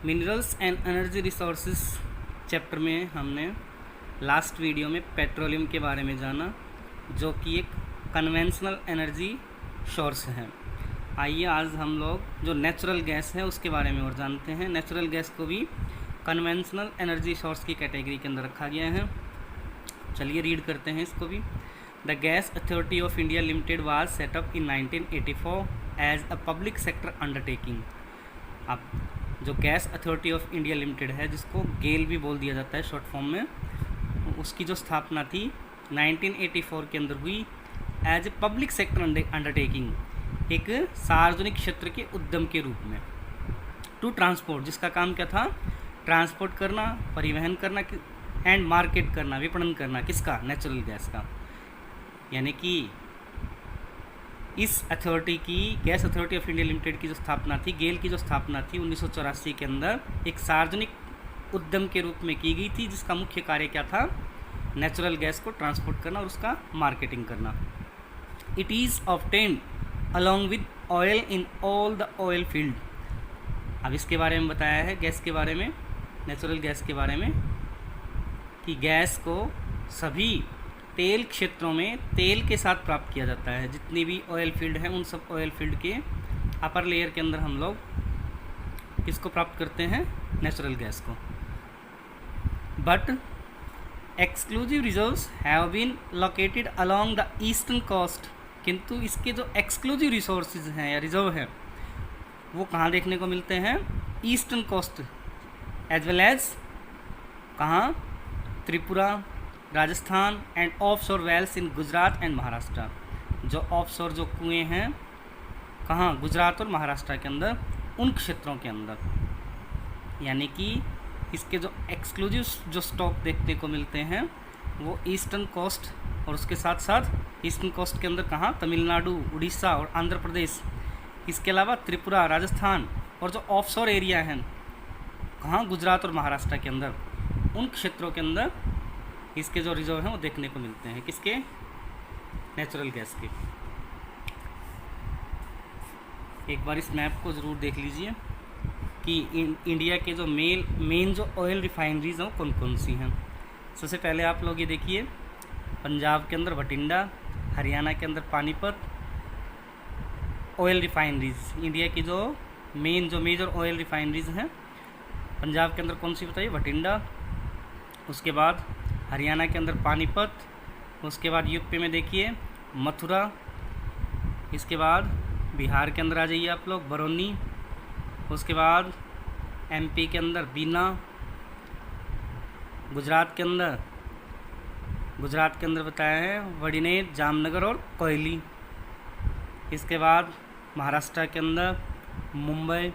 Minerals and energy resources chapter में हमने last video में पेट्रोलियम के बारे में जाना, जो कि एक कन्वेंशनल एनर्जी सोर्स है। आइए आज हम लोग जो नेचुरल गैस है उसके बारे में और जानते हैं। नेचुरल गैस को भी कन्वेंशनल एनर्जी सोर्स की कैटेगरी के अंदर रखा गया है। चलिए रीड करते हैं इसको भी। The gas authority of India limited was set up in 1984 as a public sector undertaking. अब जो gas authority of India limited है, जिसको गेल भी बोल दिया जाता है शॉर्ट फॉर्म में, उसकी जो स्थापना थी 1984 के अंदर हुई as a public sector undertaking, एक सार्वजनिक क्षेत्र के उद्यम के रूप में। टू ट्रांसपोर्ट, जिसका काम क्या था? ट्रांसपोर्ट करना, परिवहन करना एंड मार्केट करना, विपणन करना। किसका? नेचुरल गैस का। यानी कि इस अथॉरिटी की, gas authority of India limited की जो स्थापना थी, गेल की जो स्थापना थी 1984 के अंदर, एक सार्वजनिक उद्यम के रूप में की गई थी, जिसका मुख्य कार्य क्या था? नेचुरल गैस को ट्रांसपोर्ट करना और उसका मार्केटिंग करना। It is obtained along with oil in all the oil field. अब इसके बारे में बताया है, गैस के बारे में, नेचुरल गैस के बारे में, कि गैस को सभी तेल क्षेत्रों में तेल के साथ प्राप्त किया जाता है। जितनी भी ऑयल फील्ड है, उन सब ऑयल फील्ड के अपर लेयर के अंदर हम लोग किसको प्राप्त करते हैं? नेचुरल गैस को। But exclusive reserves have been located along the eastern coast. किंतु इसके जो एक्सक्लूसिव रिसोर्सेज हैं या रिजर्व हैं, वो कहाँ देखने को मिलते हैं? Eastern coast as well as कहाँ? Tripura, Rajasthan and offshore wells in Gujarat and Maharashtra. जो ऑफशोर जो कुएँ हैं, कहाँ? गुजरात और महाराष्ट्र के अंदर, उन क्षेत्रों के अंदर। यानी कि इसके जो एक्सक्लूसिव जो स्टॉक देखने को मिलते हैं वो ईस्टर्न कोस्ट, और उसके साथ साथ ईस्टर्न कोस्ट के अंदर कहाँ? तमिलनाडु, उड़ीसा और आंध्र प्रदेश। इसके अलावा त्रिपुरा, राजस्थान और जो ऑफशोर एरिया हैं, कहाँ? गुजरात और महाराष्ट्र के अंदर, उन क्षेत्रों के अंदर इसके जो रिजर्व हैं वो देखने को मिलते हैं। किसके? नेचुरल गैस के। एक बार इस मैप को ज़रूर देख लीजिए कि इंडिया के जो मेन जो ऑयल रिफाइनरीज हैं वो कौन कौन सी हैं। सबसे पहले आप लोग ये देखिए, पंजाब के अंदर भटिंडा, हरियाणा के अंदर पानीपत ऑयल रिफाइनरीज। इंडिया की जो मेजर ऑयल रिफाइनरीज हैं, पंजाब के अंदर कौन सी बताइए? भटिंडा। उसके बाद हरियाणा के अंदर पानीपत। उसके बाद यूपी में देखिए मथुरा। इसके बाद बिहार के अंदर आ जाइए आप लोग, बरौनी। उसके बाद एमपी के अंदर बीना। गुजरात के अंदर बताया है वडीनेर, जामनगर और कोयली। इसके बाद महाराष्ट्र के अंदर मुंबई।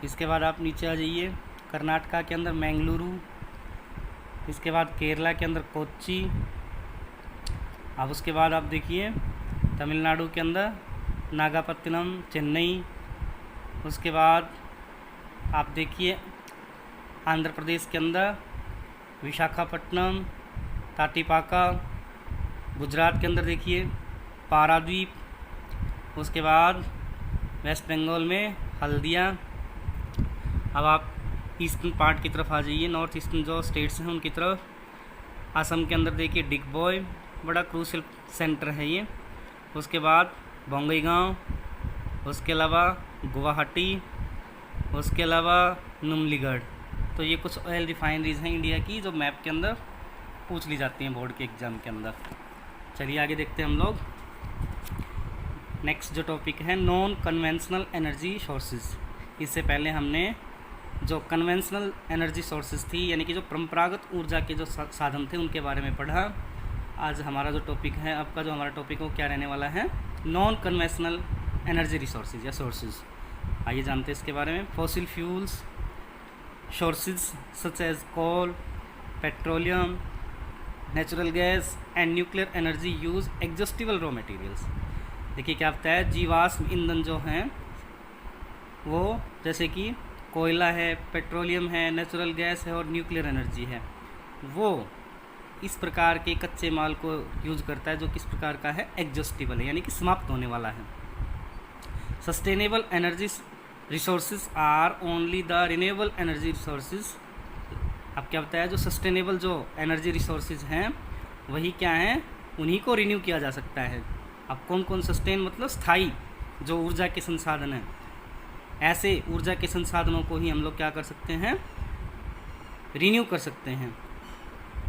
इसके बाद आप नीचे आ जाइए, कर्नाटका के अंदर मैंगलुरु। इसके बाद केरला के अंदर कोच्चि। अब उसके बाद आप देखिए तमिलनाडु के अंदर नागापत्तिनम, चेन्नई। उसके बाद आप देखिए आंध्र प्रदेश के अंदर विशाखापट्टनम, ताटीपाका। गुजरात के अंदर देखिए पारादीप। उसके बाद वेस्ट बंगाल में हल्दिया। अब आप ईस्टर्न पार्ट की तरफ आ जाइए, नॉर्थ ईस्टर्न जो स्टेट्स हैं उनकी तरफ। असम के अंदर देखिए डिगबॉय, बड़ा क्रूशियल सेंटर है ये। उसके बाद बोंगईगांव। उसके अलावा गुवाहाटी। उसके अलावा नुमलीगढ़। तो ये कुछ ऑयल रिफाइनरीज हैं इंडिया की, जो मैप के अंदर पूछ ली जाती हैं बोर्ड के एग्ज़ाम के अंदर। चलिए आगे देखते हैं हम लोग। नेक्स्ट जो टॉपिक है नॉन कन्वेंशनल एनर्जी सोर्सेज। इससे पहले हमने जो कन्वेंशनल एनर्जी सोर्सेज थी, यानी कि जो परंपरागत ऊर्जा के जो साधन थे, उनके बारे में पढ़ा। आज हमारा जो टॉपिक है, आपका जो हमारा टॉपिक है वो क्या रहने वाला है? नॉन कन्वेंशनल एनर्जी रिसोर्सेज या सोर्सेज। आइए जानते हैं इसके बारे में। Fossil fuels sources such as coal, petroleum, natural gas and nuclear energy use exhaustible raw materials. देखिए क्या बताया, जीवाश्म ईंधन जो हैं वो जैसे कि कोयला है, पेट्रोलियम है, नेचुरल गैस है और न्यूक्लियर एनर्जी है, वो इस प्रकार के कच्चे माल को यूज करता है जो किस प्रकार का है? एग्जॉस्टिबल है, यानी कि समाप्त होने वाला है। Sustainable energy resources are only the renewable energy resources. अब क्या बताया, जो सस्टेनेबल जो एनर्जी रिसोर्सेज हैं वही क्या हैं, उन्हीं को रिन्यू किया जा सकता है। अब कौन कौन सस्टेन मतलब स्थायी जो ऊर्जा के संसाधन हैं, ऐसे ऊर्जा के संसाधनों को ही हम लोग क्या कर सकते हैं, रिन्यू कर सकते हैं।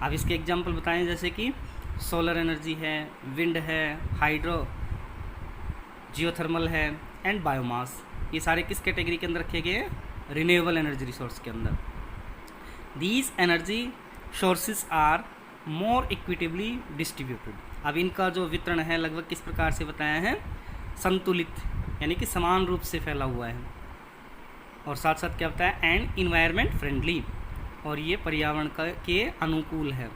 अब इसके एग्जांपल बताएं, जैसे कि सोलर एनर्जी है, विंड है, हाइड्रो जियोथर्मल है एंड बायोमास। ये सारे किस कैटेगरी के अंदर रखे गए हैं, रिन्यूएबल एनर्जी रिसोर्स के अंदर। These energy sources are more equitably distributed. अब इनका जो वितरण है लगभग किस प्रकार से बताया है, संतुलित, यानी कि समान रूप से फैला हुआ है। और साथ साथ क्या बताया, एंड इन्वायरमेंट फ्रेंडली, और ये पर्यावरण के अनुकूल है,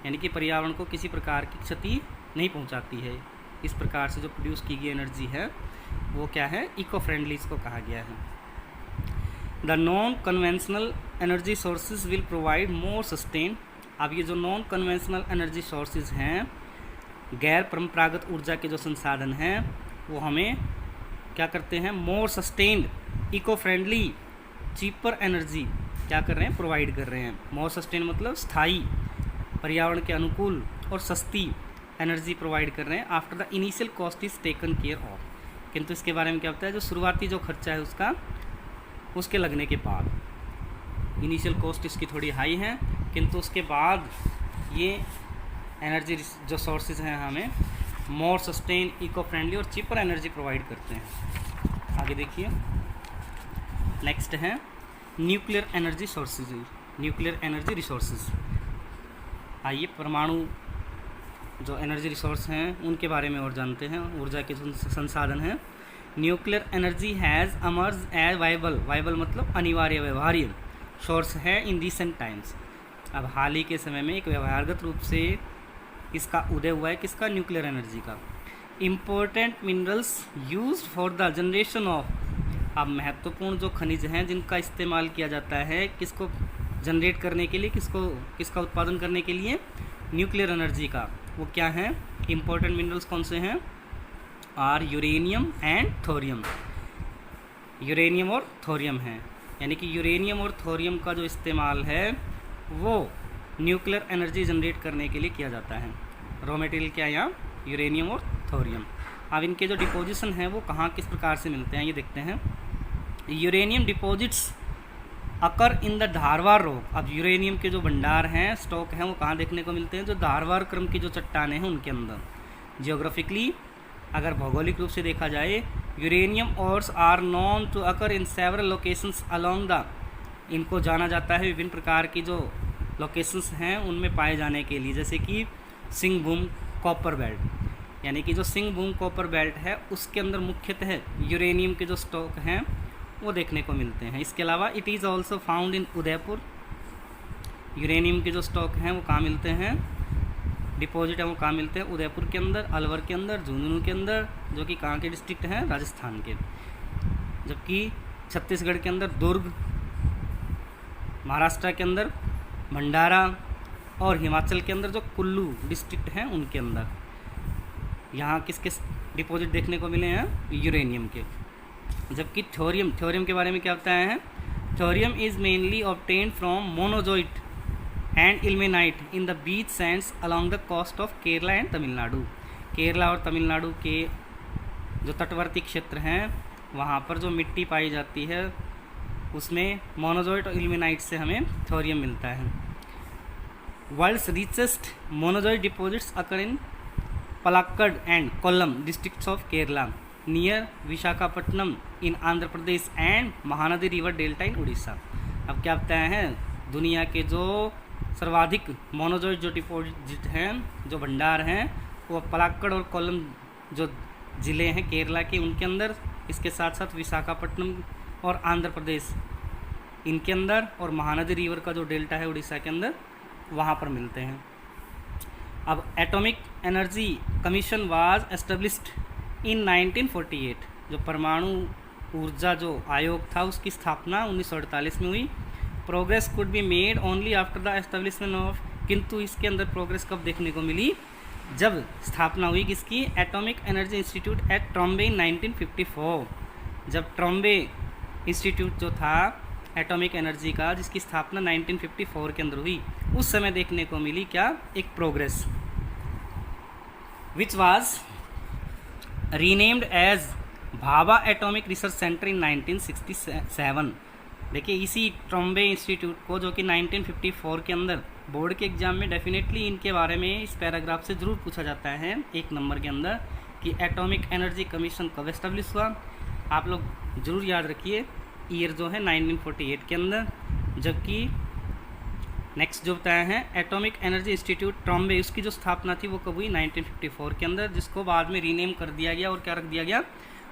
यानी कि पर्यावरण को किसी प्रकार की क्षति नहीं पहुंचाती है। इस प्रकार से जो प्रोड्यूस की गई एनर्जी है वो क्या है, इको फ्रेंडली इसको कहा गया है। The non conventional energy sources will provide more sustain. अब ये जो नॉन कन्वेंशनल एनर्जी सोर्सेज हैं, गैर परंपरागत ऊर्जा के जो संसाधन हैं, वो हमें क्या करते हैं, more sustained, eco friendly, cheaper energy क्या कर रहे हैं, प्रोवाइड कर रहे हैं। मोर सस्टेन मतलब स्थायी, पर्यावरण के अनुकूल और सस्ती एनर्जी प्रोवाइड कर रहे हैं। After the initial cost is taken care of, किंतु इसके बारे में क्या होता है, जो शुरुआती जो खर्चा है उसका उसके लगने के बाद, इनिशियल कॉस्ट इसकी थोड़ी हाई है, किंतु उसके बाद ये एनर्जी जो सोर्सेज हैं हमें मोर सस्टेन, इको फ्रेंडली और चीपर एनर्जी प्रोवाइड करते हैं। आगे देखिए, नेक्स्ट है nuclear energy sources, nuclear energy resources. आइए परमाणु जो एनर्जी रिसोर्स हैं उनके बारे में और जानते हैं, ऊर्जा के संसाधन हैं। Nuclear energy has emerged as viable, viable मतलब अनिवार्य, व्यवहार्य सोर्स है इन रिसेंट टाइम्स। अब हाल ही के समय में एक व्यवहारगत रूप से इसका उदय हुआ है, किसका, न्यूक्लियर एनर्जी का। Important minerals used for the generation of, अब महत्वपूर्ण जो खनिज हैं जिनका इस्तेमाल किया जाता है किसको जनरेट करने के लिए, किसका उत्पादन करने के लिए, न्यूक्लियर एनर्जी का, वो क्या हैं, इम्पोर्टेंट मिनरल्स कौन से हैं, are uranium and thorium. Uranium और थोरियम हैं, यानी कि यूरेनियम और थोरियम का जो इस्तेमाल है वो न्यूक्लियर एनर्जी जनरेट करने के लिए किया जाता है। रॉ मटेरियल क्या है यहाँ, यूरेनियम और थोरियम। अब इनके जो डिपोजिशन हैं वो कहाँ किस प्रकार से मिलते हैं ये देखते हैं। Uranium deposits occur in the Dharwar rock. अब यूरेनियम के जो भंडार हैं, स्टॉक हैं, वो कहाँ देखने को मिलते हैं, जो धारवार क्रम की जो चट्टानें हैं उनके अंदर। जियोग्राफिकली अगर भौगोलिक रूप से देखा जाए, uranium ores are known to occur in several locations along the, इनको जाना जाता है विभिन्न प्रकार की जो लोकेशंस हैं उनमें पाए जाने के लिए, जैसे कि सिंगभूम कॉपर बेल्ट, यानी कि जो सिंगभूम कॉपर बेल्ट है उसके अंदर मुख्यतः यूरेनियम के जो स्टॉक हैं वो देखने को मिलते हैं। इसके अलावा it is also found in Udaipur. Uranium के जो स्टॉक हैं वो कहाँ मिलते हैं, डिपॉजिट है वो कहाँ मिलते हैं, उदयपुर के अंदर, अलवर के अंदर, झुंझुनू के अंदर, जो कि कहाँ के डिस्ट्रिक्ट हैं, राजस्थान के। जबकि छत्तीसगढ़ के अंदर दुर्ग, महाराष्ट्र के अंदर भंडारा और हिमाचल के अंदर जो कुल्लू डिस्ट्रिक्ट हैं उनके अंदर यहाँ किसके डिपॉजिट देखने को मिले हैं, यूरेनियम के। जबकि थोरियम के बारे में क्या बताया है, thorium is mainly obtained from monazite and ilmenite in the beach sands along the coast of Kerala and Tamil Nadu. Kerala और तमिलनाडु के जो तटवर्ती क्षेत्र हैं वहाँ पर जो मिट्टी पाई जाती है उसमें मोनोजोइट और इल्मेनाइट से हमें थोरियम मिलता है। World's richest monazite deposits occur in Palakkad and Kollam districts of Kerala near Visakhapatnam in Andhra Pradesh and Mahanadi river delta in Orissa. अब क्या बताया है, दुनिया के जो सर्वाधिक मोनोजोइट जो डिपॉजिट हैं, जो भंडार हैं, वो पलाक्कड़ और कोल्लम जो ज़िले हैं केरला के उनके अंदर, इसके साथ साथ विशाखापट्टनम और आंध्र प्रदेश इनके अंदर, और महानदी रिवर का जो डेल्टा है उड़ीसा के अंदर, वहाँ पर मिलते हैं। अब atomic energy commission was established in 1948। जो परमाणु ऊर्जा जो आयोग था उसकी स्थापना 1948 में हुई। Progress could be made only after the establishment of, किंतु इसके अंदर प्रोग्रेस कब देखने को मिली, जब स्थापना हुई किसकी, atomic energy institute at Trombay in 1954। जब ट्रॉम्बे इंस्टीट्यूट जो था एटॉमिक एनर्जी का, जिसकी स्थापना 1954 के अंदर हुई, उस समय देखने को मिली क्या, एक progress, which was renamed as Bhabha atomic research centre in 1967। देखिए इसी ट्रॉम्बे इंस्टीट्यूट को, जो कि 1954 के अंदर बोर्ड के एग्जाम में डेफिनेटली इनके बारे में इस पैराग्राफ से ज़रूर पूछा जाता है 1 नंबर के अंदर, कि एटॉमिक एनर्जी कमीशन कब एस्टेब्लिश हुआ। आप लोग ज़रूर याद रखिए, ईयर जो है 1948 के अंदर, जबकि नेक्स्ट जो बताया है एटॉमिक एनर्जी इंस्टीट्यूट ट्रॉम्बे, उसकी जो स्थापना थी वो कब हुई, 1954 के अंदर, जिसको बाद में रीनेम कर दिया गया और क्या रख दिया गया,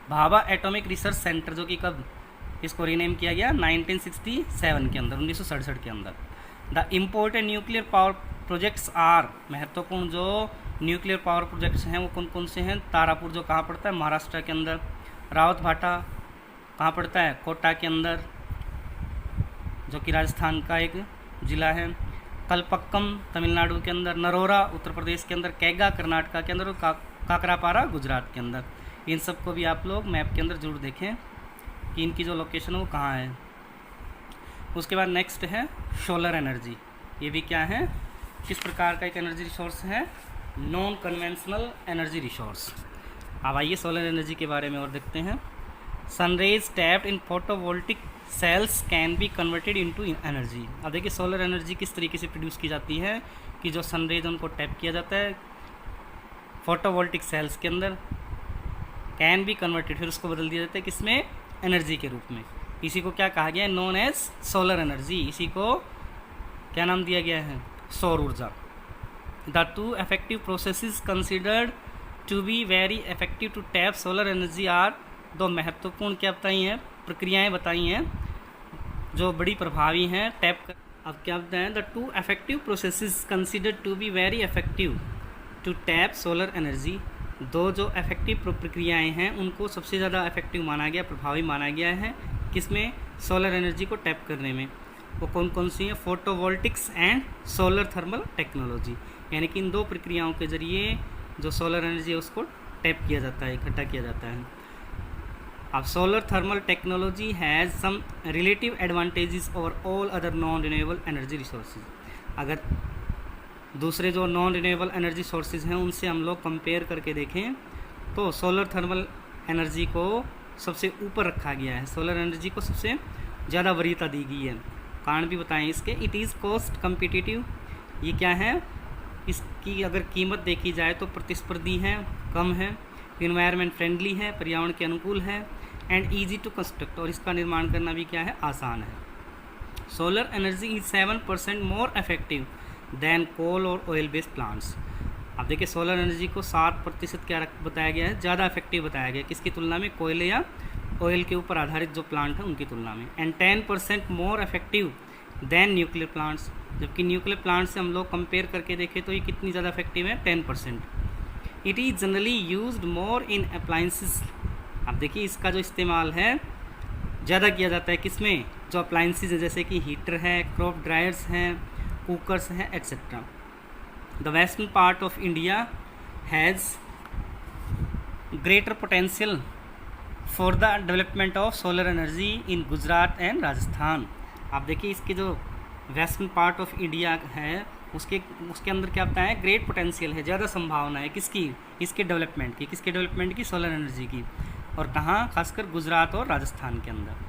भाभा एटॉमिक रिसर्च सेंटर, जो कि कब इसको रीनेम किया गया, 1967 के अंदर, 1967 के अंदर। The important nuclear power projects are, महत्वपूर्ण जो न्यूक्लियर पावर प्रोजेक्ट्स हैं वो कौन कौन से हैं। तारापुर जो कहाँ पड़ता है, महाराष्ट्र के अंदर। रावत भाटा कहाँ पड़ता है, कोटा के अंदर, जो कि राजस्थान का एक ज़िला है। कलपक्कम तमिलनाडु के अंदर। नरोरा उत्तर प्रदेश के अंदर। कैगा कर्नाटका के अंदर। और काकरापारा गुजरात के अंदर। इन सब को भी आप लोग मैप के अंदर जरूर देखें कि इनकी जो लोकेशन है वो कहाँ है। उसके बाद नेक्स्ट है सोलर एनर्जी। ये भी क्या है, किस प्रकार का एक एनर्जी रिसोर्स है, नॉन कन्वेंशनल एनर्जी रिसोर्स। अब आइए सोलर एनर्जी के बारे में और देखते हैं। Sun rays tapped in photovoltaic cells can be converted into energy. अब देखिए सोलर एनर्जी किस तरीके से प्रोड्यूस की जाती है कि जो सनरेज उनको टैप किया जाता है फोटोवोल्टिक सेल्स के अंदर, कैन बी कन्वर्टेड, फिर उसको बदल दिया जाता है किसमें, एनर्जी के रूप में। इसी को क्या कहा गया है, नोन एज सोलर एनर्जी। इसी को क्या नाम दिया गया है, सौर ऊर्जा। The two effective processes considered to be very effective to tap solar energy are, दो महत्वपूर्ण क्या बताई हैं, प्रक्रियाएं बताई हैं जो बड़ी प्रभावी हैं टैप कर। अब क्या बताएं, the two effective processes considered to be very effective to tap solar energy, दो जो इफेक्टिव प्रक्रियाएं हैं उनको सबसे ज़्यादा इफेक्टिव माना गया, प्रभावी माना गया है किसमें, सोलर एनर्जी को टैप करने में। वो कौन कौन सी हैं, photovoltaics and solar thermal technology. यानी कि इन दो प्रक्रियाओं के जरिए जो सोलर एनर्जी है उसको टैप किया जाता है, इकट्ठा किया जाता है। अब solar thermal technology has some relative advantages over all other non renewable energy resources. अगर दूसरे जो नॉन रिन्यूएबल एनर्जी सोर्सेज हैं उनसे हम लोग कंपेयर करके देखें तो सोलर थर्मल एनर्जी को सबसे ऊपर रखा गया है, सोलर एनर्जी को सबसे ज़्यादा वरीयता दी गई है। कारण भी बताएं इसके, इट इज़ कॉस्ट कम्पिटिटिव, ये क्या है, इसकी अगर कीमत देखी जाए तो प्रतिस्पर्धी है, कम है, इन्वायरमेंट फ्रेंडली है, पर्यावरण के अनुकूल है, एंड ईजी टू कंस्ट्रक्ट, और इसका निर्माण करना भी क्या है, आसान है। Solar energy is 7% more effective than coal और ऑयल बेस्ड प्लांट्स। अब देखिए सोलर एनर्जी को 7% क्या बताया गया है, ज़्यादा इफेक्टिव बताया गया है, किसकी तुलना में, कोयले या ऑयल के ऊपर आधारित जो प्लांट है उनकी तुलना में। And 10% more effective than nuclear plants, जबकि न्यूक्लियर प्लांट से हम लोग कंपेयर करके देखें तो ये कितनी ज़्यादा इफेक्टिव है, 10%। It is generally used more in appliances. अब देखिए इसका जो इस्तेमाल है ज़्यादा किया जाता है किसमें, जो अप्लाइंसेस है, जैसे कि हीटर है, क्रॉप ड्रायर्स हैं, कुकर्स हैं, etcetera. The western part of India has greater potential for the development of solar energy in Gujarat and Rajasthan. आप देखिए इसके जो वेस्टर्न पार्ट ऑफ इंडिया है उसके अंदर क्या बताया है, ग्रेट पोटेंशियल है, ज़्यादा संभावना है किसकी, इसके डेवलपमेंट की, किसके डेवलपमेंट की, सोलर एनर्जी की। और कहाँ, खासकर गुजरात और राजस्थान के अंदर।